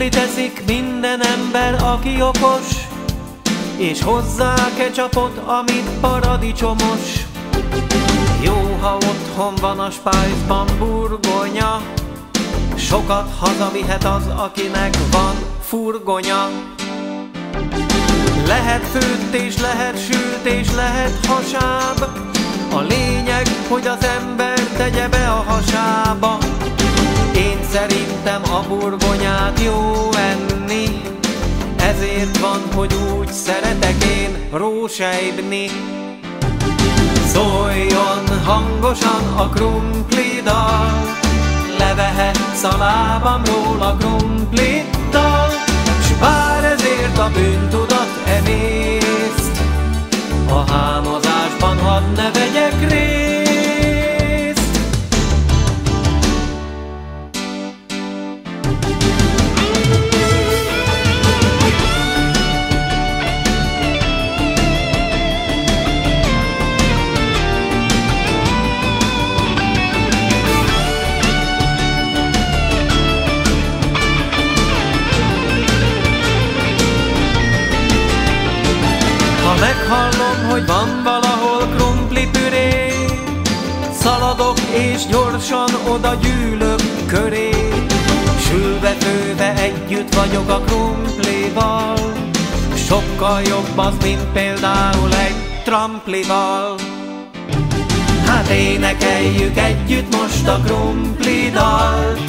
krumplit eszik minden ember, aki okos, és hozzá ketchupot, amit paradicsomos. Jó, ha otthon van a spájzban burgonya, sokat hazavihet az, akinek van furgonya. Lehet főtt és lehet sült és lehet hasáb, a lényeg, hogy az ember tegye be a hasába. Én szerintem a burgonyát jó enni, ezért van, hogy úgy szeretek én rósejtni. Szóljon hangosan a krumplidal, levehetsz a lábamról a krumpliddal, s bár ezért a bűntudat emészt, a hámozásban hadd ne vegyek részt. Meghallom, hogy van valahol krumplipüré, szaladok és gyorsan oda gyűlök köré. Sülve-főve együtt vagyok a krumplival, sokkal jobb az, mint például egy tramplival. Hát énekeljük együtt most a krumplidalt,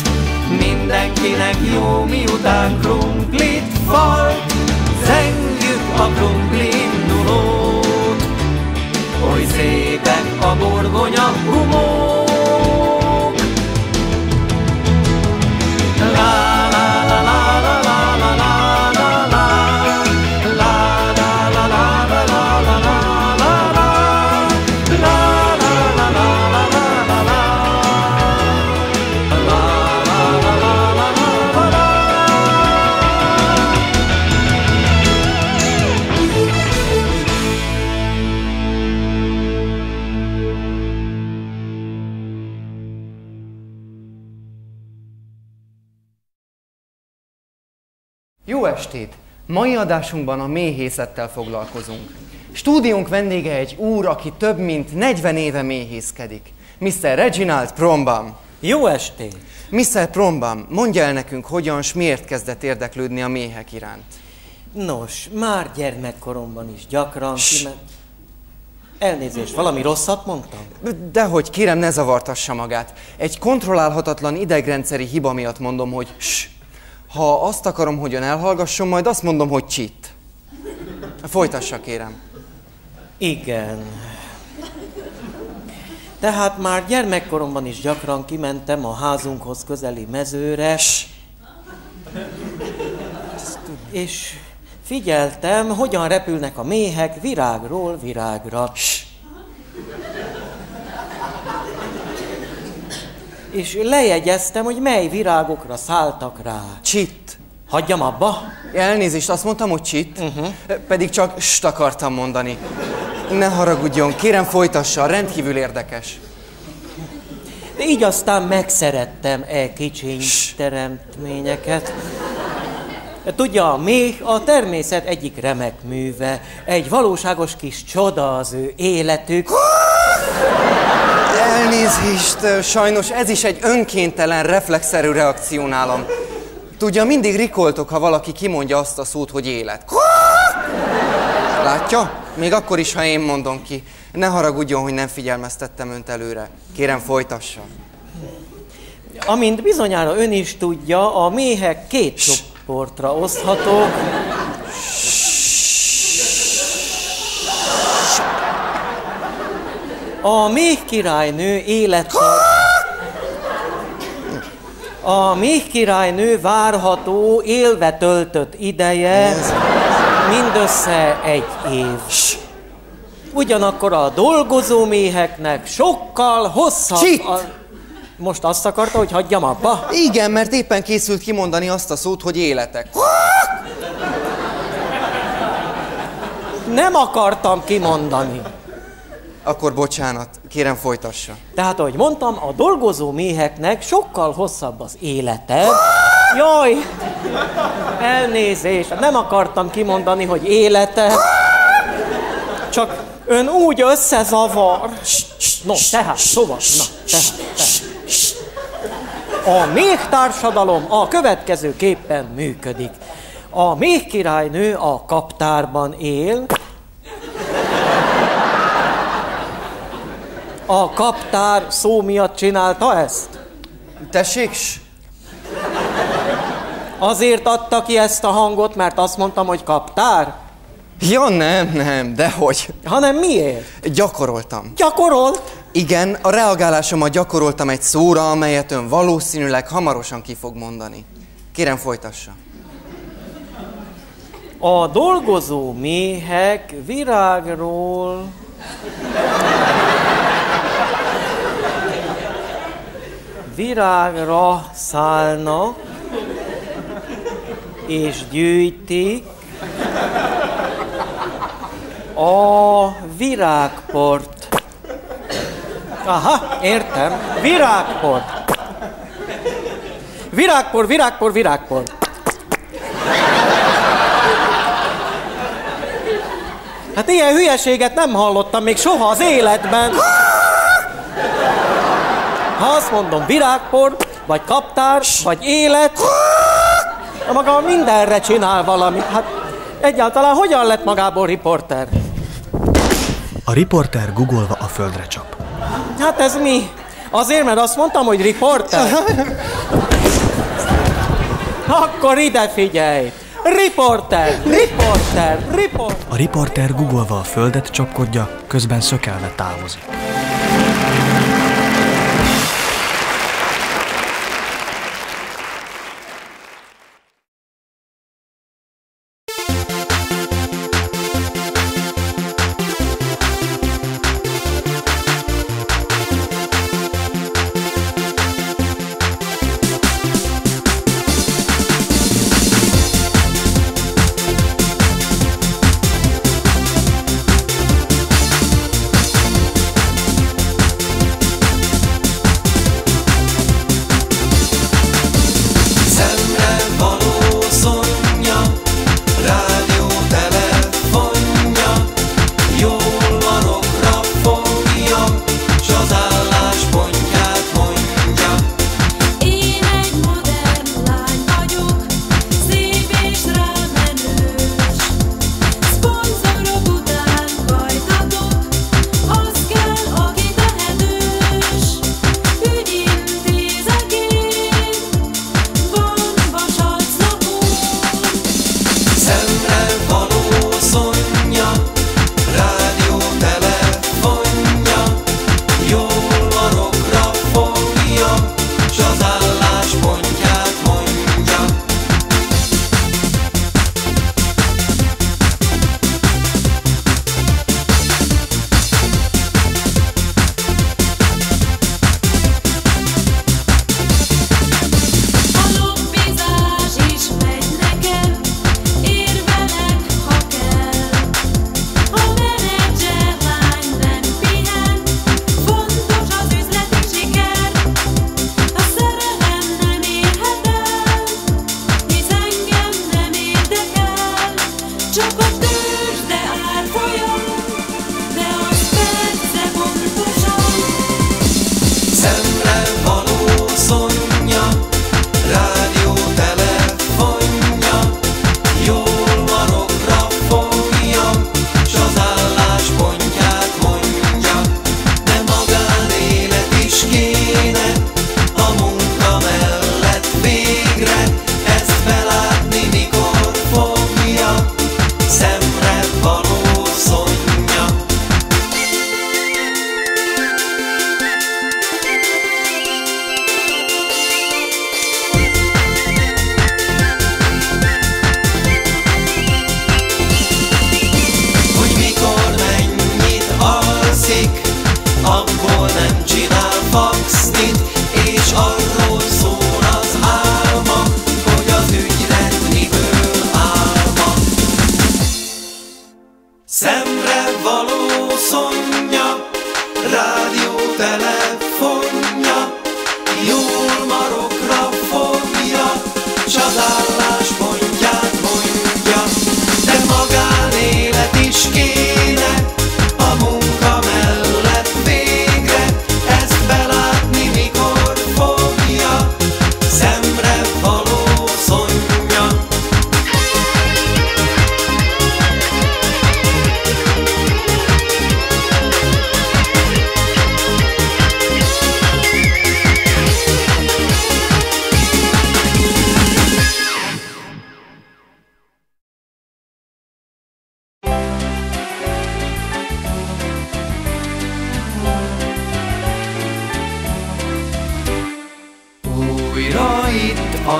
mindenkinek jó, miután krumplit falt. Zengjük a krumpliindulót, oly szépek a burgonya gumók. La la la la la la la la la la la la la la la la la Jó estét! Mai adásunkban a méhészettel foglalkozunk. Stúdiónk vendége egy úr, aki több mint 40 éve méhészkedik. Mr. Reginald Prombam. Jó estét! Mr. Prombam, mondja el nekünk, hogyan s miért kezdett érdeklődni a méhek iránt. Nos, már gyermekkoromban is gyakran Elnézést, valami rosszat mondtam? Dehogy, kérem, ne zavartassa magát. Egy kontrollálhatatlan idegrendszeri hiba miatt mondom, hogy ssss. Ha azt akarom, hogy ön elhallgasson, majd azt mondom, hogy csit. Folytassa, kérem. Igen. Tehát már gyermekkoromban is gyakran kimentem a házunkhoz közeli mezőre, és figyeltem, hogyan repülnek a méhek virágról virágra. És lejegyeztem, hogy mely virágokra szálltak rá. Csit. Hagyjam abba? Elnézést, azt mondtam, hogy csit, pedig csak st akartam mondani. Ne haragudjon, kérem folytassa, rendkívül érdekes. De így aztán megszerettem kicsiny teremtményeket. Tudja, a méh a természet egyik remek műve, egy valóságos kis csoda az ő életük. Elnézést, sajnos ez is egy önkéntelen, reflexzerű reakció nálam. Tudja, mindig rikoltok, ha valaki kimondja azt a szót, hogy élet. Látja? Még akkor is, ha én mondom ki. Ne haragudjon, hogy nem figyelmeztettem önt előre. Kérem, folytassa. Amint bizonyára ön is tudja, a méhek két csoportra oszthatók. A méhkirálynő A méhkirálynő várható, élve töltött ideje mindössze 1 év. Ugyanakkor a dolgozó méheknek sokkal hosszabb Most azt akarta, hogy hagyjam abba? Igen, mert éppen készült kimondani azt a szót, hogy életek. Nem akartam kimondani. Akkor bocsánat, kérem folytassa. Tehát, ahogy mondtam, a dolgozó méheknek sokkal hosszabb az élete. Jaj! Elnézést! Nem akartam kimondani, hogy élete. Csak ön úgy összezavar. No, tehát, szóval, A méhtársadalom a következőképpen működik. A méhkirálynő a kaptárban él. A kaptár szó miatt csinálta ezt? Tessék? Azért adta ki ezt a hangot, mert azt mondtam, hogy kaptár? Ja, nem, dehogy. Hanem miért? Gyakoroltam. Gyakorolt? Igen, a reagálásomat gyakoroltam egy szóra, amelyet ön valószínűleg hamarosan ki fog mondani. Kérem, folytassa. A dolgozó méhek virágról... virágra szállnak, és gyűjtik a virágport. Aha, értem. Virágport. Virágpor. Hát ilyen hülyeséget nem hallottam még soha az életben. Ha azt mondom virágpor, vagy kaptár, vagy élet, maga mindenre csinál valamit. Hát egyáltalán hogyan lett magából riporter? A riporter googolva a földre csap. Hát ez mi? Azért, mert azt mondtam, hogy riporter? Akkor ide figyelj! Riporter! A riporter googolva a földet csapkodja, közben szökelve távozik.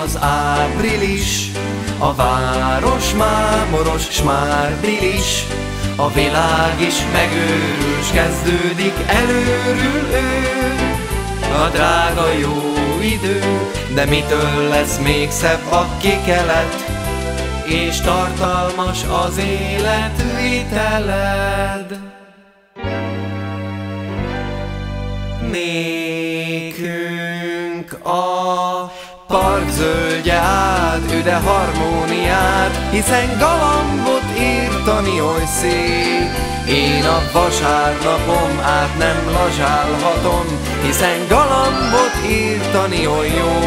az április, a város mámoros, s már bilis. A világ is megőrül, s kezdődik, előrül ő. A drága jó idő, de mitől lesz még szebb a kikelet, és tartalmas az életviteled. Nékünk a park zöldje át, üde harmóniát, hiszen galambot írtani oly szép. Én a vasárnapom át nem lazsálhatom, hiszen galambot írtani oly jó.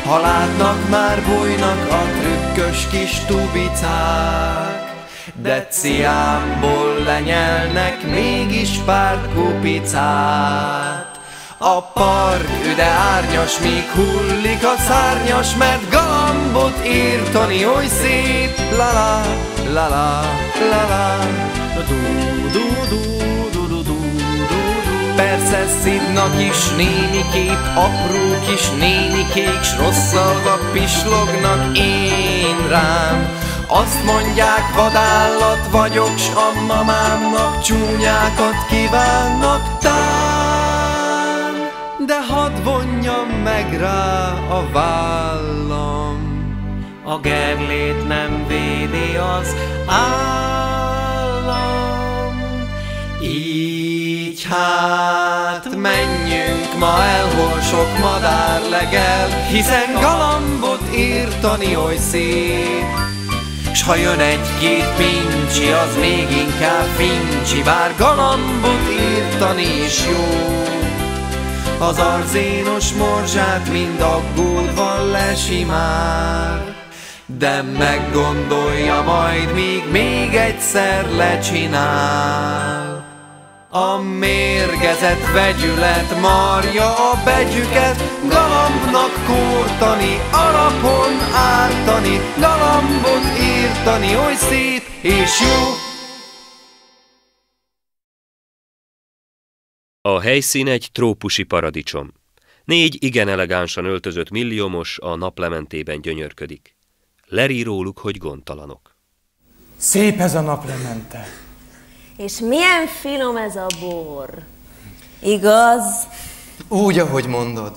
Ha látnak, már bújnak a trükkös kis tubicák, de ciámból lenyelnek mégis pár kupicát. A park üde árnyas, míg hullik a szárnyas, mert galambot írtani oly szép. La-la, la-la, la-la, du-du-du-du-du-du-du. Persze szívnak is némi kép, apró kis nénikék, s rosszalva pislognak én rám. Azt mondják, vadállat vagyok, s a mamámnak csúnyákat kívánnak tán. De hadd vonjam meg rá a vállam, a gerlét nem védi az állam. Így hát menjünk ma el, hol sok madár legel, hiszen galambot írtani oly szép. S ha jön egy-két pincsi, az még inkább fincsi, bár galambot írtani is jó. Az arzénos morzsát mind aggódva lesimál, de meggondolja majd, míg még egyszer lecsinál. A mérgezett vegyület marja a begyüket, galambnak kórtani, alapon ártani, galambot írtani oly szép és jó. A helyszín egy trópusi paradicsom. 4 igen elegánsan öltözött milliómos a naplementében gyönyörködik. Leri róluk, hogy gondtalanok. Szép ez a naplemente. És milyen finom ez a bor. Igaz? Úgy, ahogy mondod.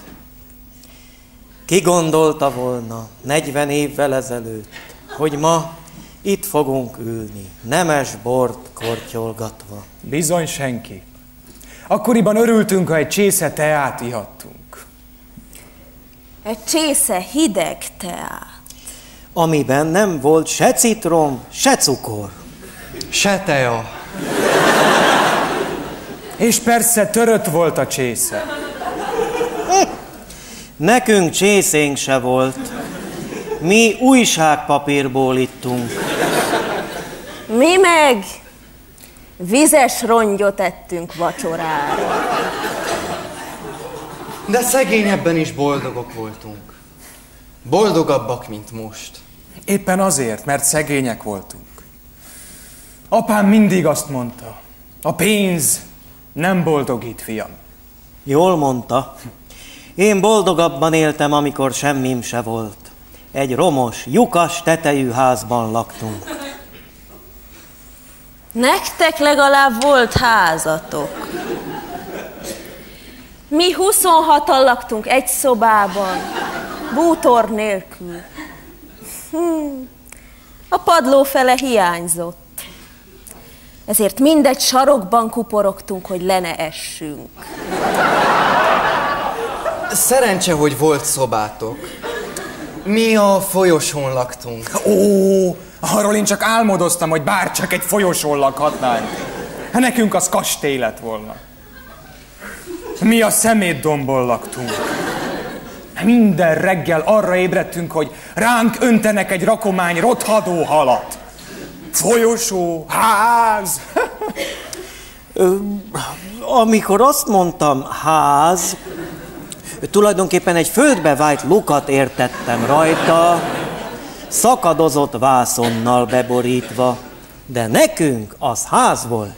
Ki gondolta volna 40 évvel ezelőtt, hogy ma itt fogunk ülni, nemes bort kortyolgatva. Bizony senki. Akkoriban örültünk, ha egy csésze teát ihattunk. Egy csésze hideg teát. Amiben nem volt se citrom, se cukor. Se tea. És persze törött volt a csésze. Nekünk csészénk se volt. Mi újságpapírból ittunk. Mi meg vizes rongyot ettünk vacsorára. De szegényebben is boldogok voltunk. Boldogabbak, mint most. Éppen azért, mert szegények voltunk. Apám mindig azt mondta, a pénz nem boldogít, fiam. Jól mondta. Én boldogabban éltem, amikor semmim se volt. Egy romos, lyukas tetejű házban laktunk. Nektek legalább volt házatok. Mi 26-an laktunk egy szobában, bútor nélkül. A padló fele hiányzott. Ezért mindegy sarokban kuporogtunk, hogy le ne essünk. Szerencse, hogy volt szobátok. Mi a folyosón laktunk. Ó, arról én csak álmodoztam, hogy bárcsak egy folyosón lakhatnánk. Nekünk az kastély lett volna. Mi a szemétdombon laktunk. Minden reggel arra ébredtünk, hogy ránk öntenek egy rakomány rothadó halat. Folyosó, ház. Amikor azt mondtam ház, tulajdonképpen egy földbe vájt lukat értettem rajta, szakadozott vászonnal beborítva, de nekünk az ház volt.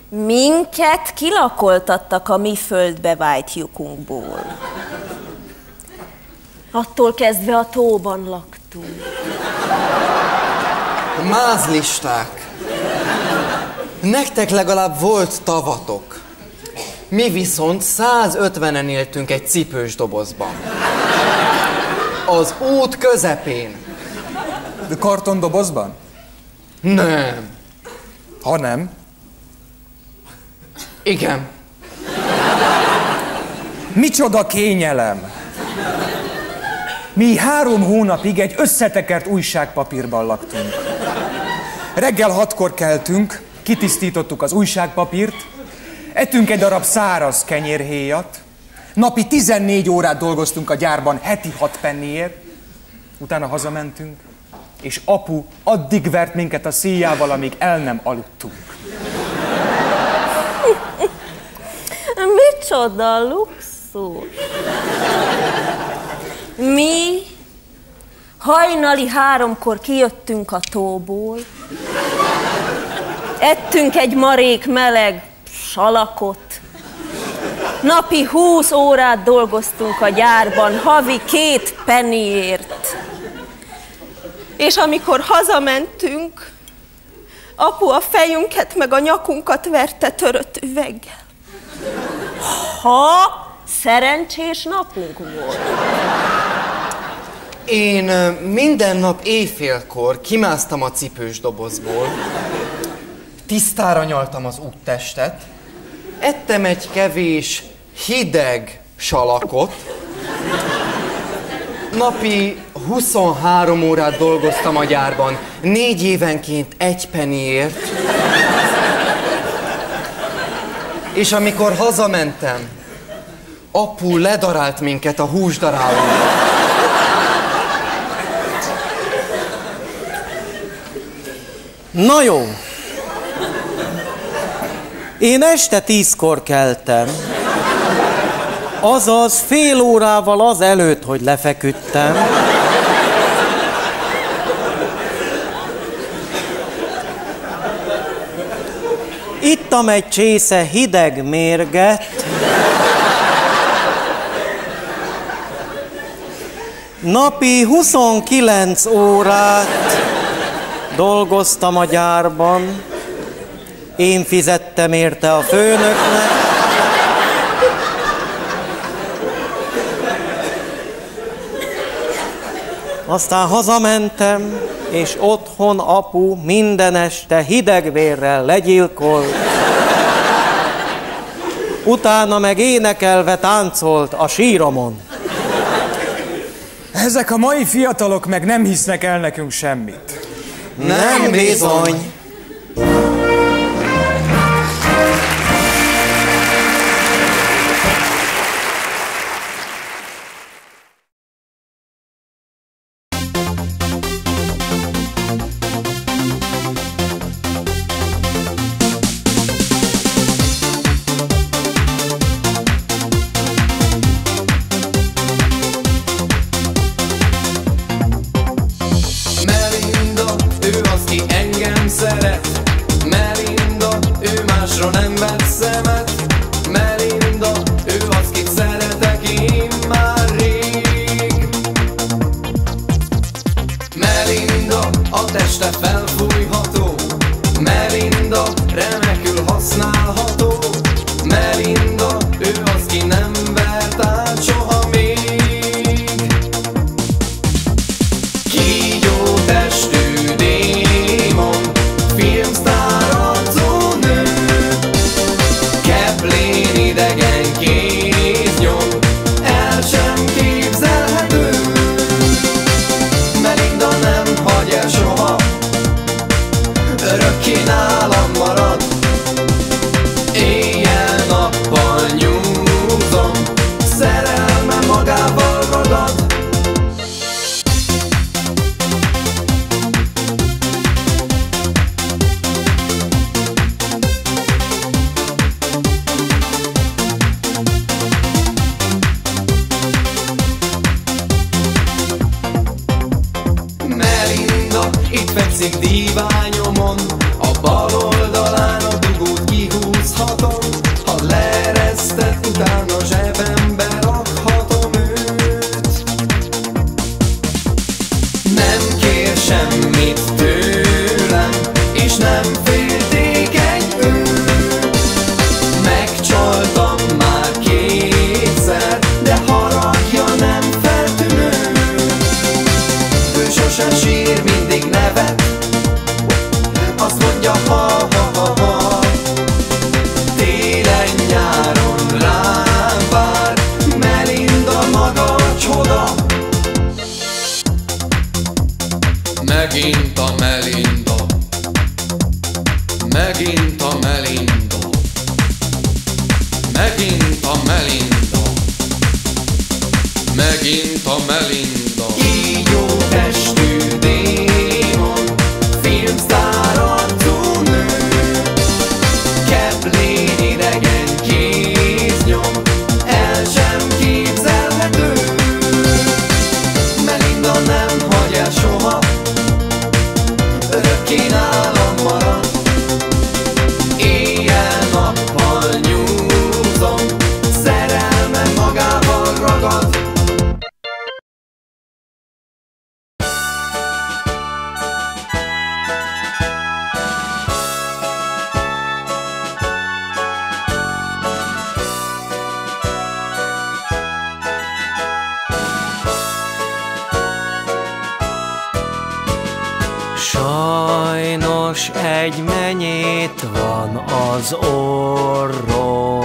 Minket kilakoltattak a mi földbe vájt lyukunkból. Attól kezdve a tóban laktunk. Mázlisták. Nektek legalább volt tavatok. Mi viszont 150-en éltünk egy cipős dobozban. Az út közepén. De kartondobozban? Nem. Ha nem? Igen. Micsoda kényelem! Mi 3 hónapig egy összetekert újságpapírban laktunk. Reggel 6-kor keltünk, kitisztítottuk az újságpapírt, ettünk egy darab száraz kenyérhéjat, napi 14 órát dolgoztunk a gyárban heti 6 penniért, utána hazamentünk, és apu addig vert minket a szíjával, amíg el nem aludtunk. Micsoda luxus! Mi hajnali 3-kor kijöttünk a tóból, ettünk egy marék meleg salakot, napi 20 órát dolgoztunk a gyárban, havi 2 penniért. És amikor hazamentünk, apu a fejünket meg a nyakunkat verte törött üveggel. Ha szerencsés napunk volt. Én minden nap éjfélkor kimásztam a cipős dobozból, tisztára nyaltam az úttestet, ettem egy kevés hideg salakot, napi 23 órát dolgoztam a gyárban, 4 évenként 1 penniért, és amikor hazamentem, apu ledarált minket a húsdarálóra. Na jó. Én este 10-kor keltem, azaz fél órával azelőtt, hogy lefeküdtem. Ittam egy csésze hideg mérget, napi 29 órát dolgoztam a gyárban, én fizettem érte a főnöknek. Aztán hazamentem, és otthon apu minden este hidegvérrel legyilkolt. Utána meg énekelve táncolt a síromon. Ezek a mai fiatalok meg nem hisznek el nekünk semmit. Nem bizony. nyáron rám vár, Melinda maga a csoda. Megint a Melinda, megint a Melinda, megint a Melinda, megint a Melinda. Kígyó testű démon, filmsztár arcú nő, Keplén idegen kéznyom, el sem képzelhető. Melinda nem hagy el soha, örökké nálam marad. Éjjel-nappal nyúzom, szerelme magával ragad. Sajnos egy menyét van az orromban.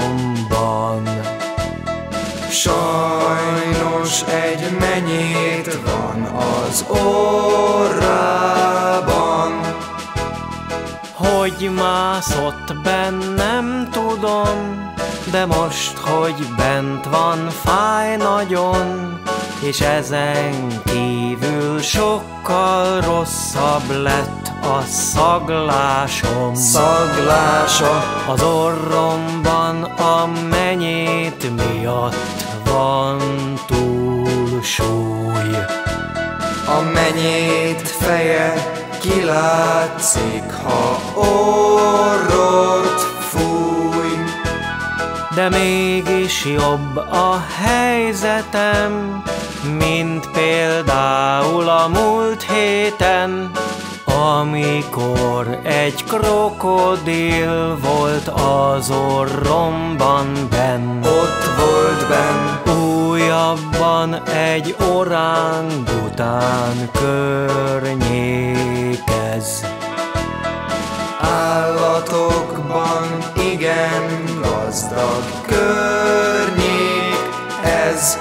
Sajnos egy menyét van az orrában. Hogy mászott bennem, tudom, de most, hogy bent van, fáj nagyon, és ezen kívül sokkal rosszabb lett a szaglásom. Szaglása Az orromban a menyét miatt van túlsúly. a menyét feje kilátszik, ha orrot fúj. De mégis jobb a helyzetem, mint például a múlt héten, amikor egy krokodil volt az orromban benn. Ott volt benn. Újabban egy orángután környékez. Állatokban igen gazdag környék ez.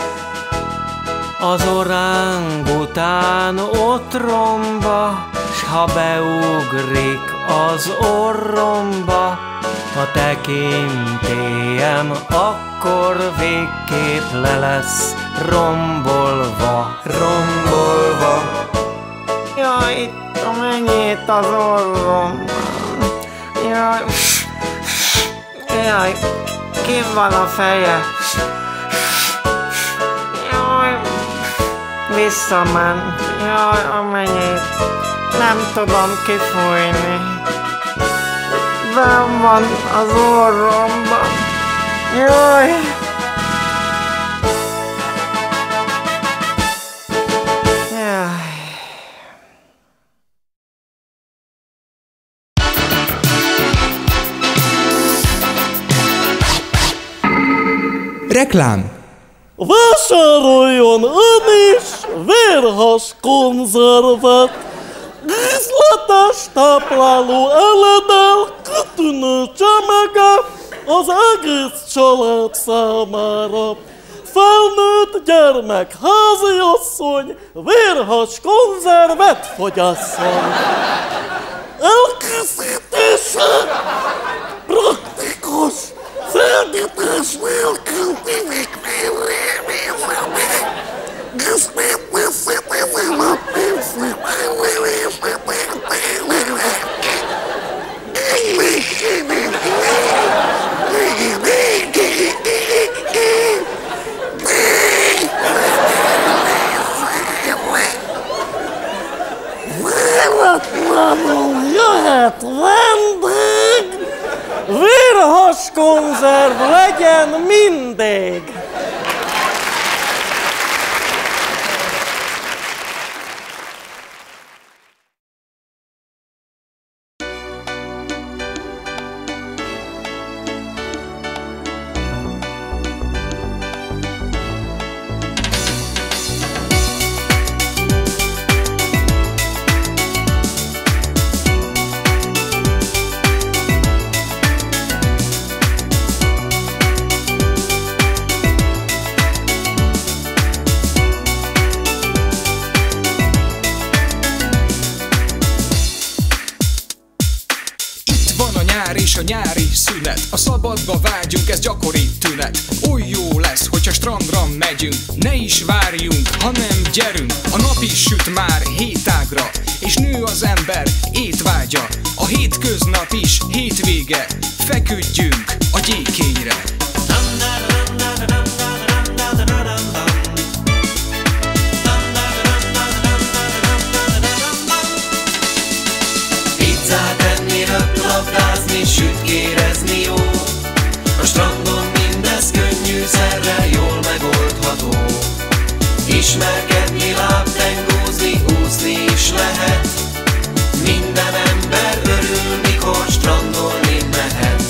Az orángután otromba, s ha beugrik az orromba a tekintélyem, akkor végképp le lesz rombolva. Rombolva. Jaj, itt a menyét az orromban. Jaj, ki van a feje? Jaj, visszament. Jaj, a menyét. Nem tudom kifújni. Benn van az orromban. Jaj! Jaj! Reklám! Vásároljon ön is vérhas konzervet! Díszletes tápláló eledel, kitűnő csemege az egész család számára. Felnőtt gyermek, háziasszony, vérhas konzervet fogyasszon. Elkészítése praktikus, felgyújtás nélkül. Jöhet vendég, vérhas konzerv legyen mindig! és a nyári szünet. A szabadba vágyunk, ez gyakori tünet. Oly jó lesz, hogyha strandra megyünk. Ne is várjunk, hanem gyerünk. A nap is süt már hétágra, és nő az ember étvágya. A hétköznap is hétvége, feküdjünk a gyékényre. Pizzát enni, röplabdázni, sütkérezni jó. A strandon mindez könnyűszerrel jól megoldható. Ismerkedni, lábtengózni, úszni is lehet. Minden ember örül, mikor strandolni mehet.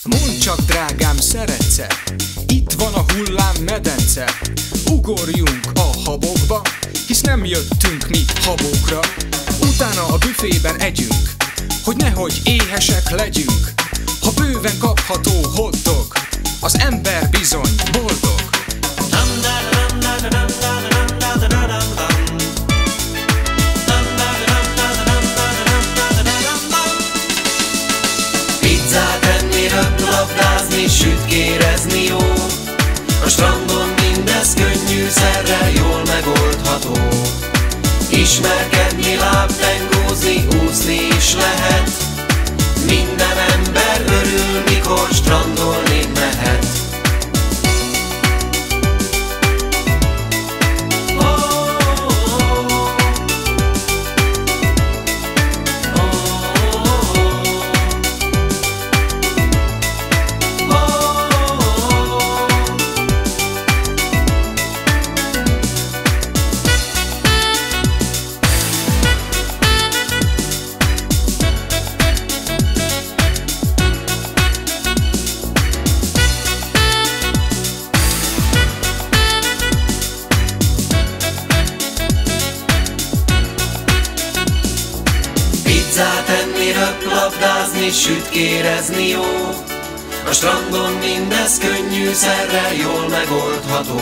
Mondd csak, drágám, szeretsz-e? Itt van a hullámmedence. Ugorjunk a habokba, hisz nem jöttünk mi habokra. Utána a büfében együnk, hogy nehogy éhesek legyünk. Ha bőven kapható hotdog, az ember bizony boldog. Pizzát enni, röplabdázni, sütkérezni jó. A strandon mindez könnyűszerrel jól megoldható. Ismerkedni, lábtengózni, úszni is lehet. Minden ember örül, mikor strandolni mehet. Pizzát enni, röplabdázni, sütkérezni jó. A strandon mindez könnyűszerrel jól megoldható.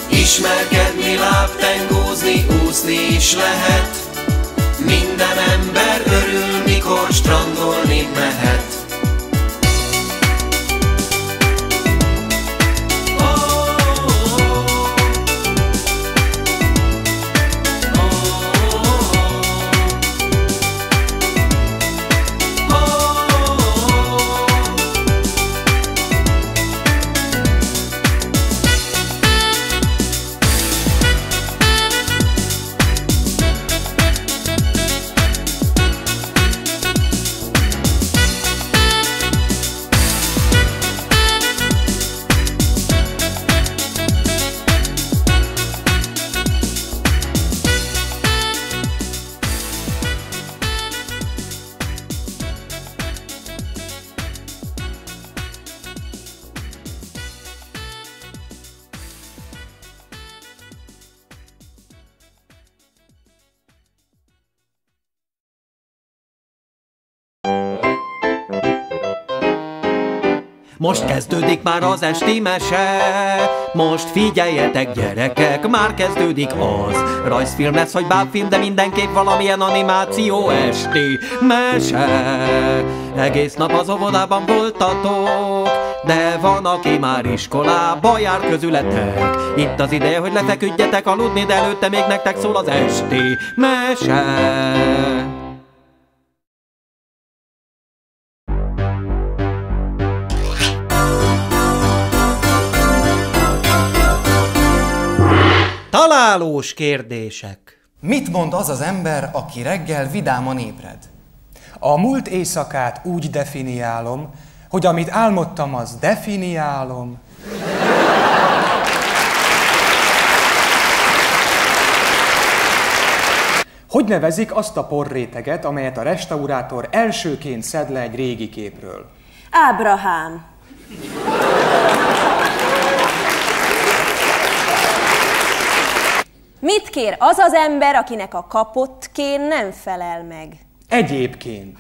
Ismerkedni, lábtengózni, úszni is lehet. Minden ember örül, mikor strandolni mehet. Most kezdődik már az esti mese, most figyeljetek gyerekek, már kezdődik az rajzfilm lesz, vagy bábfilm, de mindenképp valamilyen animáció esti mese. Egész nap az óvodában voltatok, de van, aki már iskolába jár közületek. Itt az ideje, hogy lefeküdjetek aludni, de előtte még nektek szól az esti mese. Találós kérdések. Mit mond az az ember, aki reggel vidáman ébred? A múlt éjszakát úgy definiálom, hogy amit álmodtam, az definiálom. Hogy nevezik azt a porréteget, amelyet a restaurátor elsőként szed le egy régi képről? Ábrahám. Mit kér az az ember, akinek a kapott kén nem felel meg? Egyébként.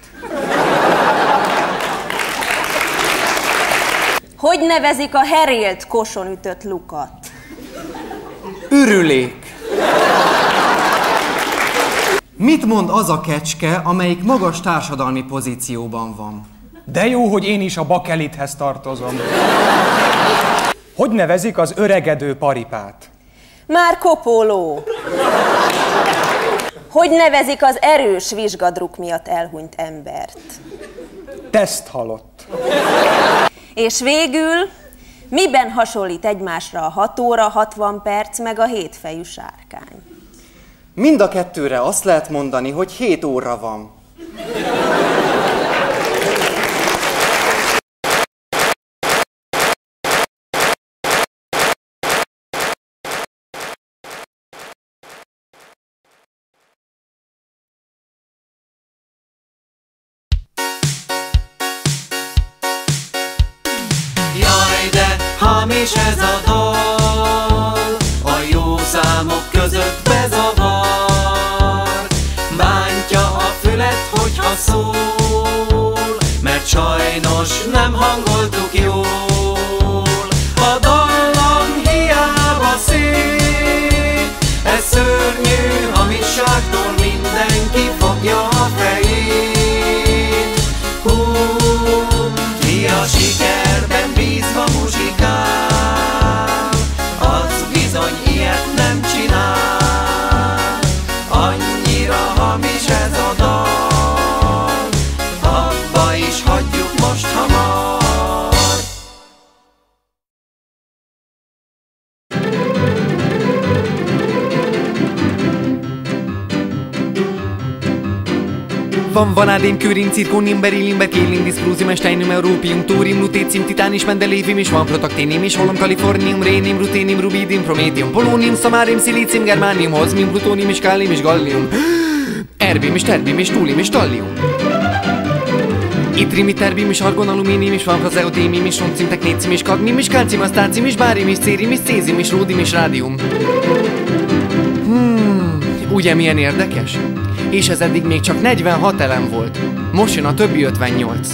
Hogy nevezik a herélt koson ütött lukat? Ürülék. Mit mond az a kecske, amelyik magas társadalmi pozícióban van? De jó, hogy én is a bakelithez tartozom. Hogy nevezik az öregedő paripát? Már kopoló. Hogy nevezik az erős vizsgadruk miatt elhunyt embert? Teszthalott. És végül, miben hasonlít egymásra a 6 óra, 60 perc meg a 7 fejű sárkány? Mind a kettőre azt lehet mondani, hogy 7 óra van. Jaj, de hamis ez a dal, a jó számok között bezavar. Bántja a fület, hogyha szól, mert sajnos nem hangoltuk jól. A dallam hiába szép, ez szörnyű hamisságtól mindenki fogja a fejét. Hú, ki a sikerben bízva muzsikál, az bizony ilyet nem csinál. Annyira hamis ez a dal, abba is hagyjuk most hamar. Van vanádém, körin, cirkónium, berillium, bekélium, diszprúzium, esteinum, európium, tórium, lutécium, titánis, mendelévium és van protakténium és holom, kalifornium, rénium, ruténium, rubidium, prométium, polónium, szamárium, szilícium, germánium, hozmium, plutónium és kálium és gallium, erbium és terbium és túlium és tallium. Itrium, terbium és argon, alumínium és van prazeodémium és roncium, teknécium és kadmium és kálcium, asztácium és bárium és cérium és cézium és ródium és rádium. Ugye milyen érdekes? És ez eddig még csak 46 elem volt. Most jön a többi 58.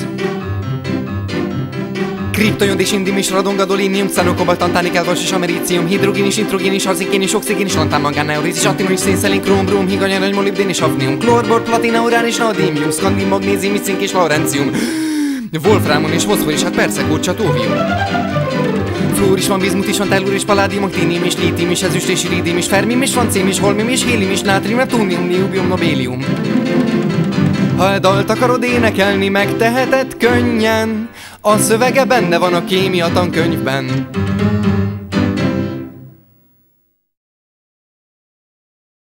Kriptoiod és indium és radon, gadolínium, xanó, kobalt, tantánik, elvas és americium, hidrogén és nitrogén és arzikén és oxigén és lantán, magán, neuriz és atin és szénszelén, króm, bróm, higany, arany, molibdén és hafnium, klorbor, platina, urán és neodémium, szkandin, magnézium, cink és laurencium, wolframon és foszfor és hát persze kócsa, tóvium. Fluor is van, bizmut is van, tellur és paládium, aktínium és lítium és ezüst és iridium és fermium és francium és holmium és hélium és nátrium, neptunium, nióbium, nobélium. Ha e dalt akarod énekelni, megteheted könnyen, a szövege benne van a kémia tankönyvben.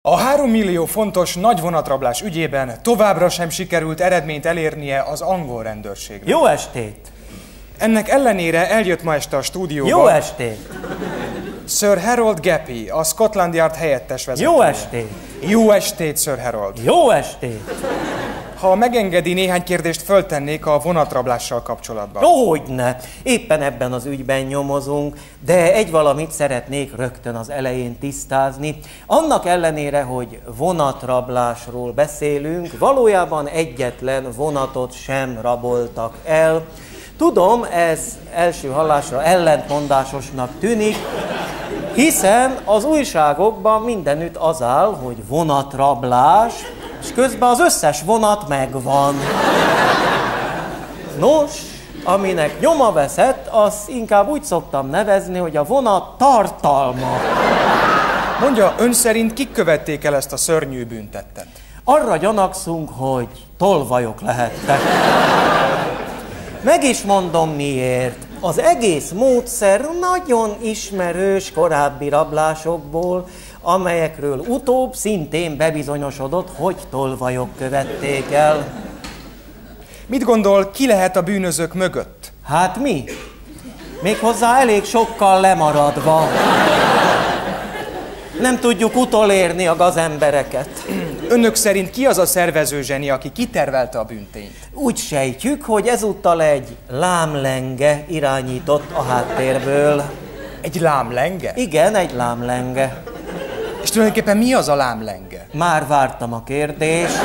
A 3 millió fontos nagy vonatrablás ügyében továbbra sem sikerült eredményt elérnie az angol rendőrségnek. Jó estét! Ennek ellenére eljött ma este a stúdióba... Jó estét! Sir Harold Geppy, a Scotland Yard helyettes vezetője. Jó estét! Jó estét, Sir Harold! Jó estét! Ha megengedi, néhány kérdést föltennék a vonatrablással kapcsolatban. Hogyne! Éppen ebben az ügyben nyomozunk, de egy valamit szeretnék rögtön az elején tisztázni. Annak ellenére, hogy vonatrablásról beszélünk, valójában egyetlen vonatot sem raboltak el. Tudom, ez első hallásra ellentmondásosnak tűnik, hiszen az újságokban mindenütt az áll, hogy vonatrablás, és közben az összes vonat megvan. Nos, aminek nyoma veszett, azt inkább úgy szoktam nevezni, hogy a vonat tartalma. Mondja, ön szerint kik követték el ezt a szörnyű bűntettet? Arra gyanakszunk, hogy tolvajok lehettek. Meg is mondom miért. Az egész módszer nagyon ismerős korábbi rablásokból, amelyekről utóbb szintén bebizonyosodott, hogy tolvajok követték el. Mit gondol, ki lehet a bűnözők mögött? Hát mi? Méghozzá elég sokkal lemaradva. Nem tudjuk utolérni a gazembereket. Önök szerint ki az a szervező zseni, aki kitervelte a bűntényt? Úgy sejtjük, hogy ezúttal egy lámlenge irányított a háttérből. Egy lámlenge? Igen, egy lámlenge. És tulajdonképpen mi az a lámlenge? Már vártam a kérdést.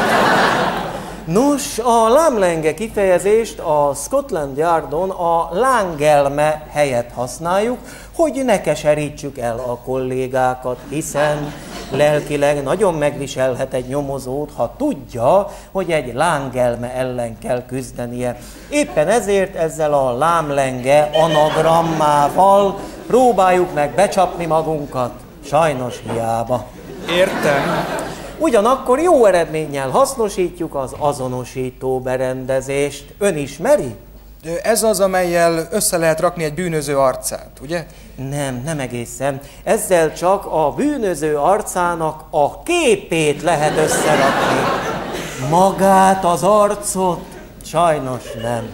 Nos, a lámlenge kifejezést a Scotland Yardon a lángelme helyett használjuk, hogy ne keserítsük el a kollégákat, hiszen lelkileg nagyon megviselhet egy nyomozót, ha tudja, hogy egy lángelme ellen kell küzdenie. Éppen ezért ezzel a lámlenge anagrammával próbáljuk meg becsapni magunkat. Sajnos hiába. Értem. Ugyanakkor jó eredménnyel hasznosítjuk az azonosító berendezést. Ön ismeri? Ez az, amellyel össze lehet rakni egy bűnöző arcát, ugye? Nem egészen. Ezzel csak a bűnöző arcának a képét lehet összerakni. Magát, az arcot? Sajnos nem.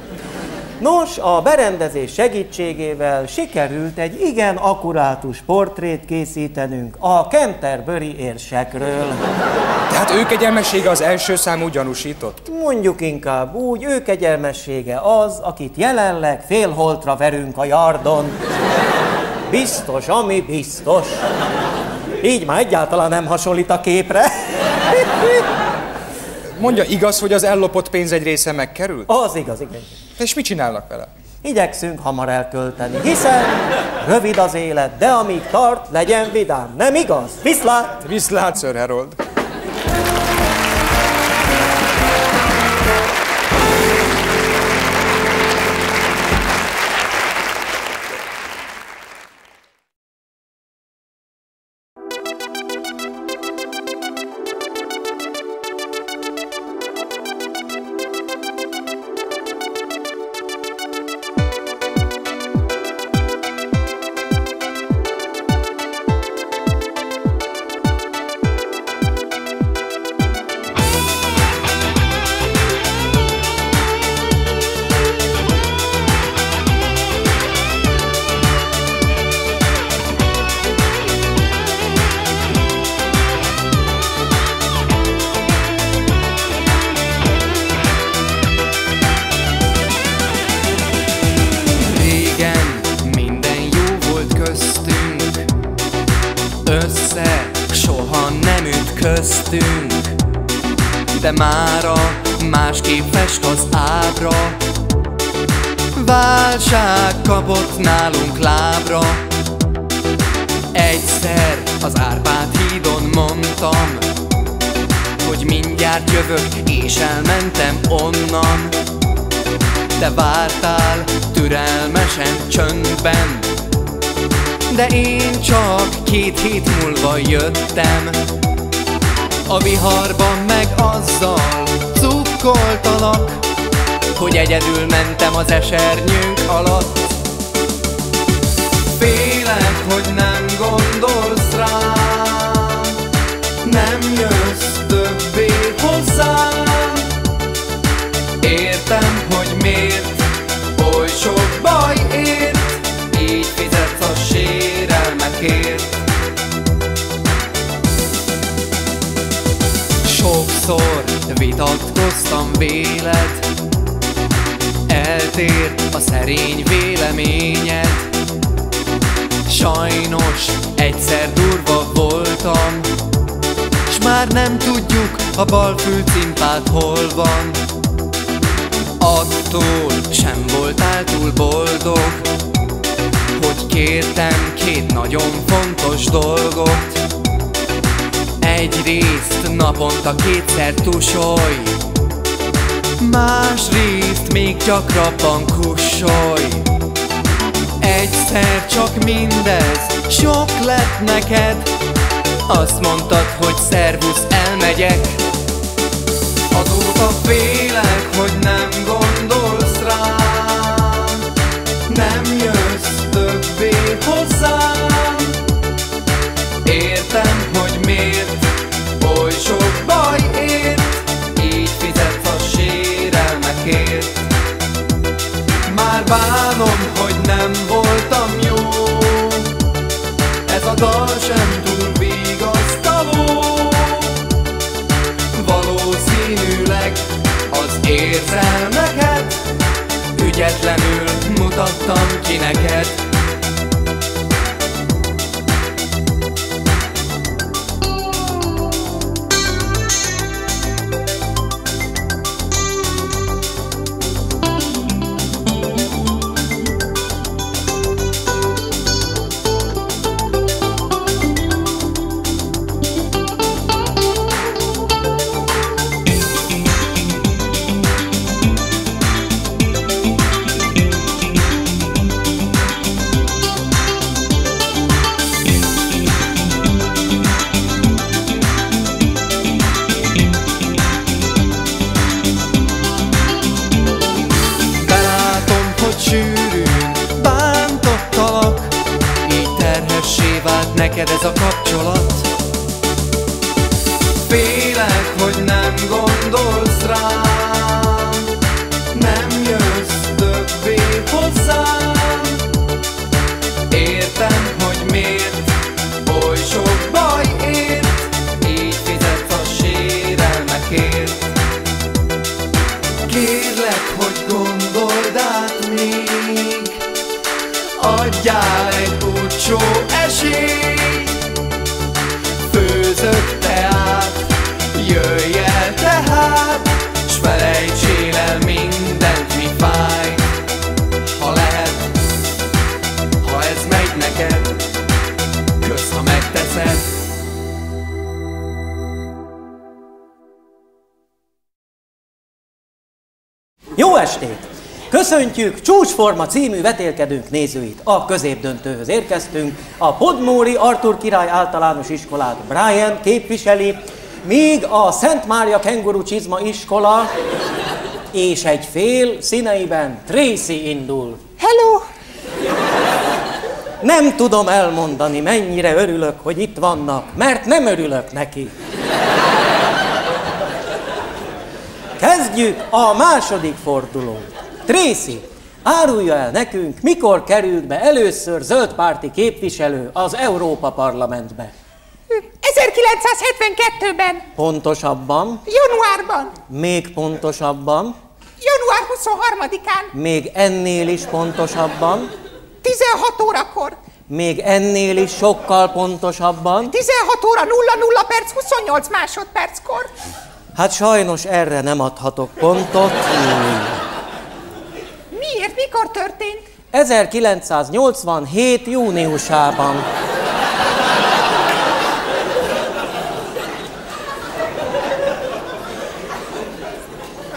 Nos, a berendezés segítségével sikerült egy igen akkurátus portrét készítenünk a Canterbury érsekről. Tehát ő kegyelmessége az első számú gyanúsított? Mondjuk inkább úgy, ő kegyelmessége az, akit jelenleg félholtra verünk a Yardon. Biztos, ami biztos. Így már egyáltalán nem hasonlít a képre. Mondja, igaz, hogy az ellopott pénz egy része megkerült? Az igaz, igen. És mit csinálnak vele? Igyekszünk hamar elkölteni, hiszen rövid az élet, de amíg tart, legyen vidám. Nem igaz? Viszlát! Viszlát, Sir Harold! De mára másképp fest az ábra. Válság kapott nálunk lábra. Egyszer az Árpád hídon mondtam, hogy mindjárt jövök, és elmentem onnan. Te vártál türelmesen csöndben, de én csak 2 hét múlva jöttem. A viharban meg azzal cukkoltalak, hogy egyedül mentem az esernyőnk alatt. Félek, hogy nem gondolsz rám, nem jössz többé hozzám. Értem, hogy miért oly sok baj ért, így fizetsz a sérelmekért. Sokszor vitatkoztam véled, eltért a szerény véleményed. Sajnos egyszer durva voltam, s már nem tudjuk, a bal fülcimpád hol van. Attól sem voltál túl boldog, hogy kértem 2 nagyon fontos dolgot. Egyrészt naponta 2-szer tusolj, másrészt még gyakrabban kussolj. Egyszer csak mindez sok lett neked, azt mondtad, hogy szervusz, elmegyek. Azóta félek, hogy nem gondolsz rám, nem jössz többé hozzám. Értem, hogy miért oly sok baj ért, így fizetsz a sérelmekért. Már bánom, hogy nem voltam jó, ez a dal sem túl vigasztaló. Valószínűleg az érzelmeket ügyetlenül mutattam ki neked. neked ez a kapcsolat. Félek, hogy nem gondolsz rám, nem jössz többé hozzám. Értem, hogy miért oly sok baj ért, így fizetsz a sérelmekért. Kérlek, hogy gondold át még, adjál egy utcsó esélyt. Főzök teát, jöjj el tehát, s felejtsél el mindent, mi fáj. Ha lehet, ha ez megy neked, kösz, ha megteszed. Jó estét! Köszöntjük Csúcsforma című vetélkedőnk nézőit. A középdöntőhöz érkeztünk. A Podmóri Artúr király általános iskolát Brian képviseli, míg a Szent Mária Kenguru Csizma iskola és egy fél színeiben Tracy indul. Hello! Nem tudom elmondani, mennyire örülök, hogy itt vannak, mert nem örülök neki. Kezdjük a második fordulót. Tracy, árulja el nekünk, mikor került be először zöldpárti képviselő az Európa Parlamentbe. 1972-ben. Pontosabban? Januárban. Még pontosabban? Január 23-án. Még ennél is pontosabban? 16 órakor. Még ennél is sokkal pontosabban? 16 óra 00 perc 28 másodperckor. Hát sajnos erre nem adhatok pontot. Miért? Mikor történt? 1987. júniusában.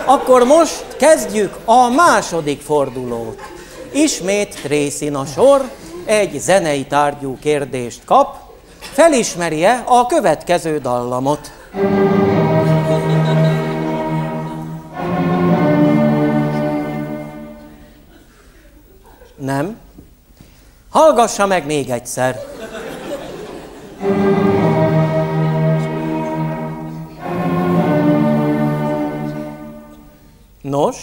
Akkor most kezdjük a második fordulót. Ismét Tracy a sor, egy zenei tárgyú kérdést kap. Felismerje a következő dallamot. Nem. Hallgassa meg még egyszer. Nos,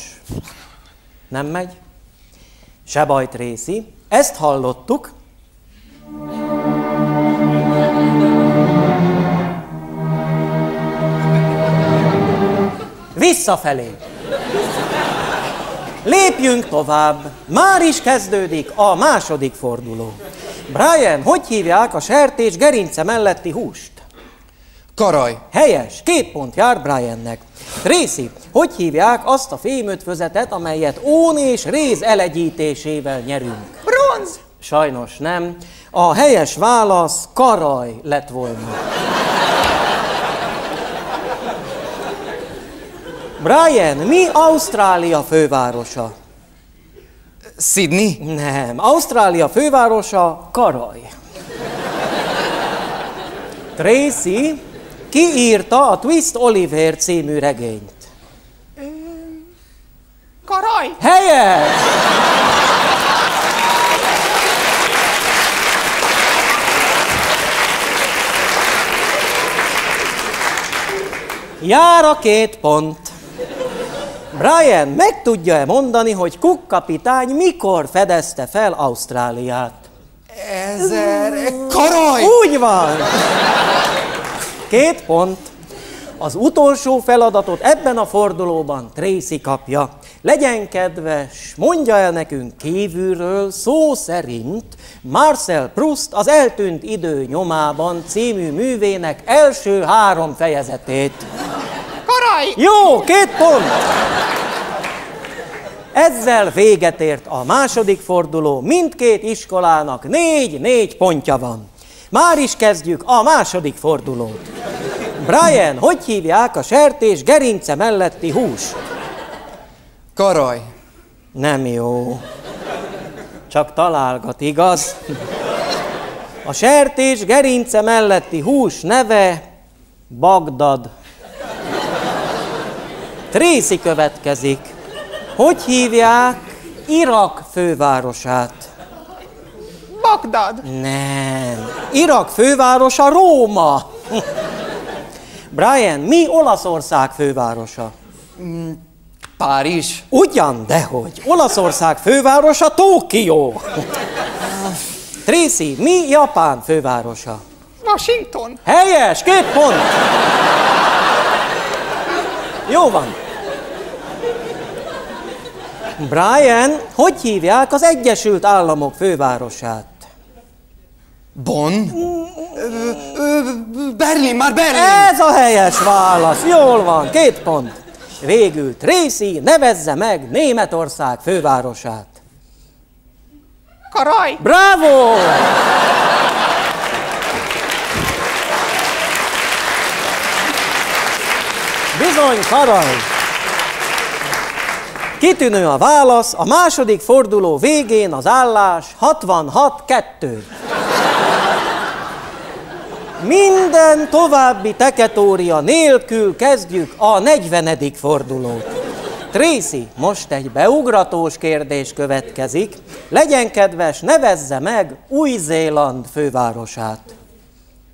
nem megy. Se baj, Tracy. Ezt hallottuk. Visszafelé. Lépjünk tovább. Már is kezdődik a második forduló. Brian, hogy hívják a sertés gerince melletti húst? Karaj. Helyes, 2 pont jár Briannek. Tracy, hogy hívják azt a fémötvözetet, amelyet ón és réz elegyítésével nyerünk? Bronz. Sajnos nem. A helyes válasz karaj lett volna. Brian, mi Ausztrália fővárosa? Sydney? Nem, Ausztrália fővárosa Karaj. Tracy, ki írta a Twist Oliver című regényt? Karaj. Helyes! Jár a 2 pont. Brian, meg tudja-e mondani, hogy Cook kapitány mikor fedezte fel Ausztráliát? Karaj! Úgy van! 2 pont. Az utolsó feladatot ebben a fordulóban Tracy kapja. Legyen kedves, mondja el nekünk kívülről szó szerint Marcel Proust az Eltűnt idő nyomában című művének első 3 fejezetét. Karaj! Jó, 2 pont! Ezzel véget ért a második forduló, mindkét iskolának 4 pontja van. Már is kezdjük a második fordulót. Brian, hogy hívják a sertés gerince melletti húst? Karaj. Nem jó. Csak találgat, igaz? A sertés gerince melletti hús neve Bagdad. Tracy következik. Hogy hívják Irak fővárosát? Bagdad. Nem. Irak fővárosa Róma. Brian, mi Olaszország fővárosa? Párizs. Ugyan, dehogy. Olaszország fővárosa Tokió. Tracy, mi Japán fővárosa? Washington. Helyes, 2 pont. Jó van. Brian, hogy hívják az Egyesült Államok fővárosát? Bonn? Berlin, már Berlin! Ez a helyes válasz, jól van, 2 pont. Végül Tracy nevezze meg Németország fővárosát. Karaj. Bravo! Bizony, Karaj. Kitűnő a válasz, a második forduló végén az állás 66-2. Minden további teketória nélkül kezdjük a 40. fordulót. Tracy, most egy beugratós kérdés következik. Legyen kedves, nevezze meg Új-Zéland fővárosát.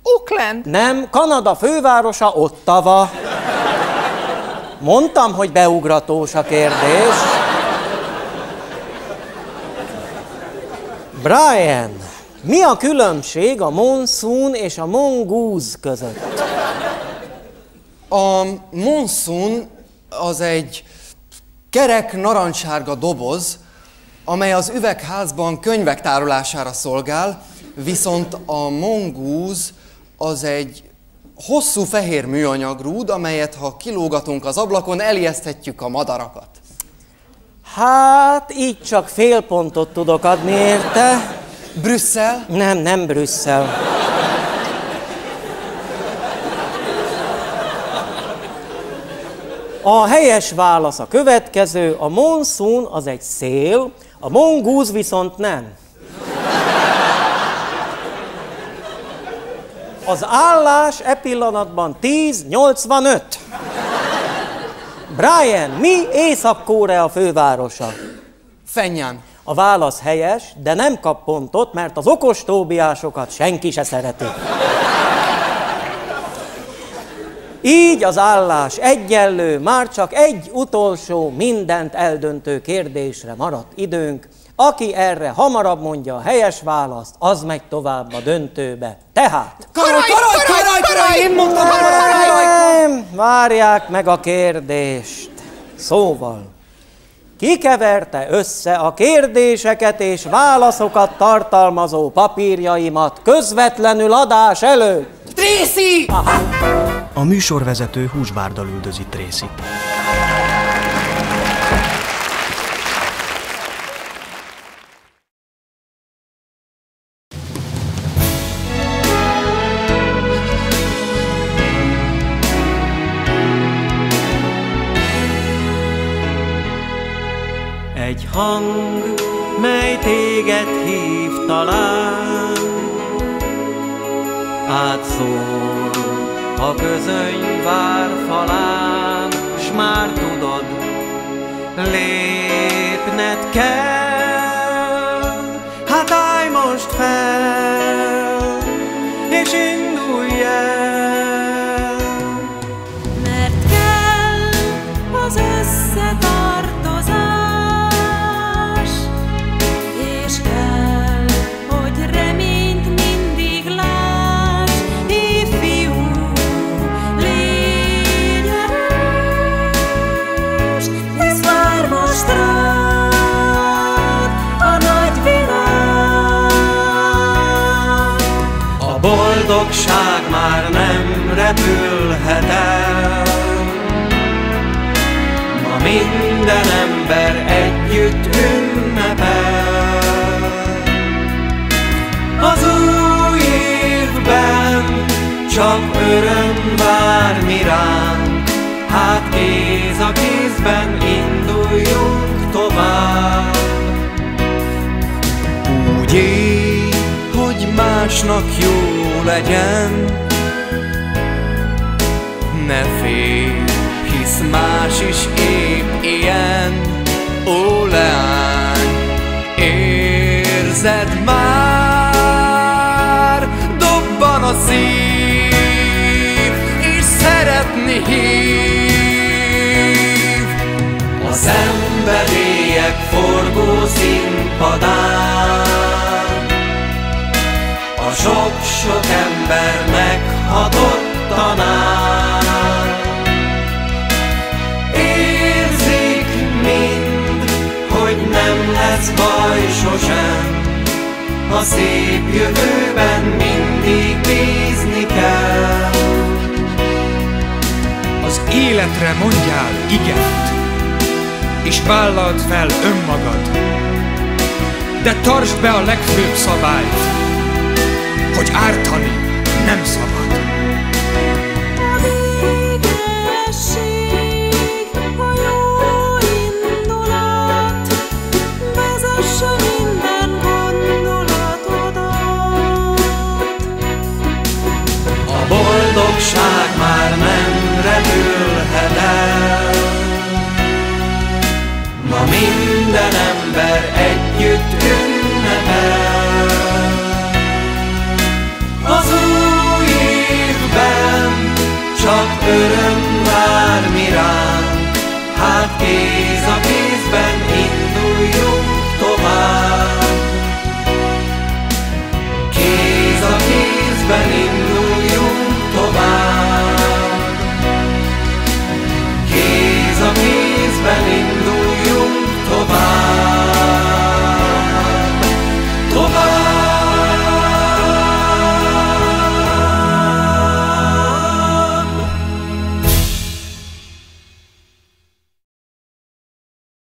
Auckland. Nem, Kanada fővárosa Ottawa. Mondtam, hogy beugratós a kérdés. Brian, mi a különbség a monszún és a mongoose között? A monszún az egy kerek narancssárga doboz, amely az üvegházban könyvek tárolására szolgál, viszont a mongoose az egy hosszú fehér műanyag rúd, amelyet ha kilógatunk az ablakon, elijeszthetjük a madarakat. Hát, így csak fél pontot tudok adni érte. Brüsszel? Nem, nem Brüsszel. A helyes válasz a következő, a monszún az egy szél, a mongoose viszont nem. Az állás e pillanatban 10-85. Brian, mi Észak-Korea fővárosa? Phenján. A válasz helyes, de nem kap pontot, mert az okostóbiásokat senki se szereti. Így az állás egyenlő, már csak egy utolsó, mindent eldöntő kérdésre maradt időnk. Aki erre hamarabb mondja a helyes választ, az megy tovább a döntőbe. Tehát... Karaj! Én mondtam, Nem, várják meg a kérdést. Szóval, ki keverte össze a kérdéseket és válaszokat tartalmazó papírjaimat közvetlenül adás előtt? Tracy! A műsorvezető húsbárdal üldözi Tracyt. Egy hang, mely téged hív talán, átszól a közönyvár falán, s már tudod, lépned kell. Hát állj most fel, és indulj el. Mert kell az összetartozás, és kell, hogy reményt mindig láss. Ifjú, légy erős, hisz vár most rád a nagy világ. A boldogság már nem repülhet el, ma minden ember együtt ünnepel. Az új évben csak öröm vár mi ránk, hát kéz a kézben induljunk tovább. Úgy élj, hogy másnak jó legyen, ne félj, hisz más is épp ilyen. Ó leány, érzed már, embernek hatottan áll. Érzik mind, hogy nem lesz baj sosem, a szép jövőben mindig bízni kell. Az életre mondjál igent, és vállald fel önmagad, de tartsd be a legfőbb szabályt, hogy ártani nem szabad. A végesség, a jó indulat, vezesse minden gondolatodat. A boldogság már nem repülhet el, ma minden ember együtt ünnepel. Az új évben csak öröm vár mi ránk, hát kérem,